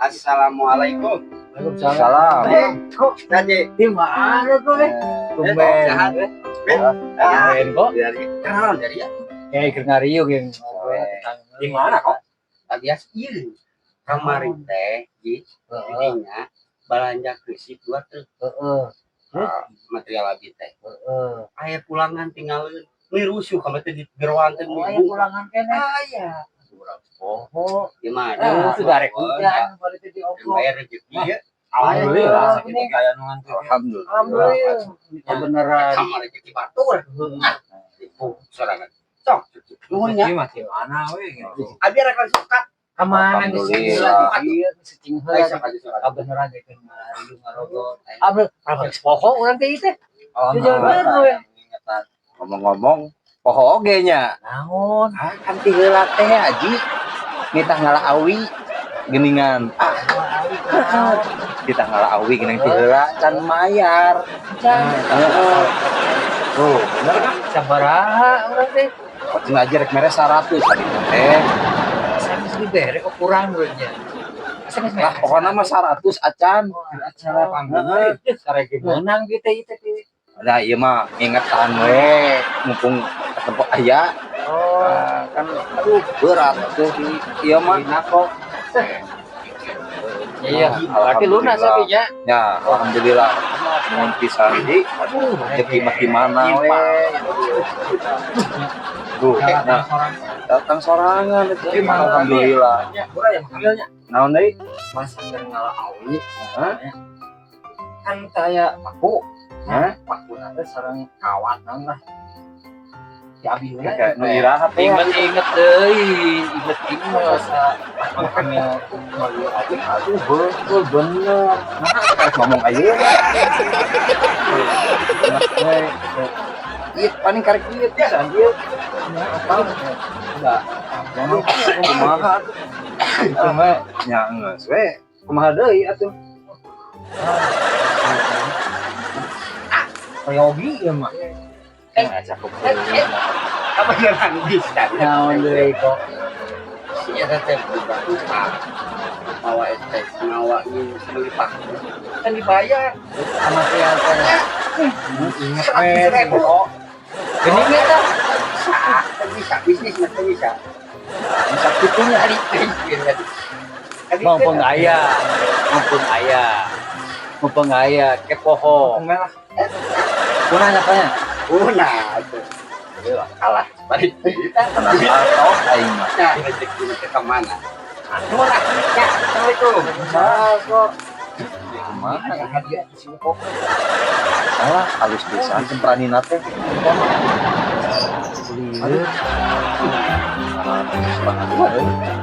Assalamualaikum. Waalaikumsalam. Kok jadi Di mana tuh, Tumben. sehat? Tumben kok. Kenalan dari ya. Kayak ikut ngariung yang Di mana kok? Alias ieu. Kemarin teh di intinya belanja krisip 2 truk. Material abi teh. Aya pulangan tinggalin. Mirusuh kalau teh di geroan teh pulangan kene. Aya. Oh, Gimana? sudah rek hujan pada itu diomong. Bayar rezeki ya. Alhamdulillah. Ini kayak ngantuk. Alhamdulillah. Alhamdulillah. Beneran. Sama rezeki batur. Itu sorangan. Sok. Nuhunnya. Masih mana we? Abi rek sukat. Kemana di sini? Alhamdulillah. Iya, secing Ayo heula. sok aja sok. Beneran deh kan ngariung ngarogot. Apa pokok urang teh ieu teh. Oh, ngomong-ngomong, poho oge nya. Naon? Kan ti heula teh Aji. Nitah ngala awi geningan. Kita ngala awi geuning ti heula can mayar. Tuh, bener kan? Sabaraha urang teh? Cing aja rek mere 100 tadi teh. Sanes dibere kok kurang urangnya. Sanes Lah pokona mah 100 acan. acara panggung sareng menang gitu itu. Nah, ieu mah ingetan we mumpung ketemu aya. Oh, Kan aduh berat tuh di ieu mah. kok. Iya, berarti lunas sapinya. Ya, alhamdulillah. Nuhun pisan di. Aduh, rezeki mah gimana we. Duh, nah, datang sorangan rezeki mah alhamdulillah. Murah yang panggilnya. Naon deui? Mas Sanggar ngala awi. Hah? Kan kayak paku. Hah? Paku nanti sareng kawat lah. Ya abi we. Kayak nu iraha teh. Ingat deui, ingat masa makanya Aduh, betul bener. Nah, ngomong aja. Iya, paling karek ieu pisan ieu. Apa? Enggak. Kumaha tuh? Itu mah nya geus we. Kumaha deui atuh? Yogi ya mah. Apa yang bisa? Naon deui kok. Iya teh buka. Bawa estes ngawa ini melipat. Kan dibayar. Sama siapa ya? Ingat kok. Gini kita Bisa bisnis masih bisa. Bisa kitunya. mumpung ayah, mumpung ayah ke pohon. Kunanya tanya. Nah, itu. Kalah. Balik. Kenapa tau aing mah? Nah, rezeki itu ke mana? Nuhun ah. Ya, Assalamualaikum. Kok Kumaha? hadiah di sini kok. Salah halus pisan cempraninna teh. Lieur. Salah banget.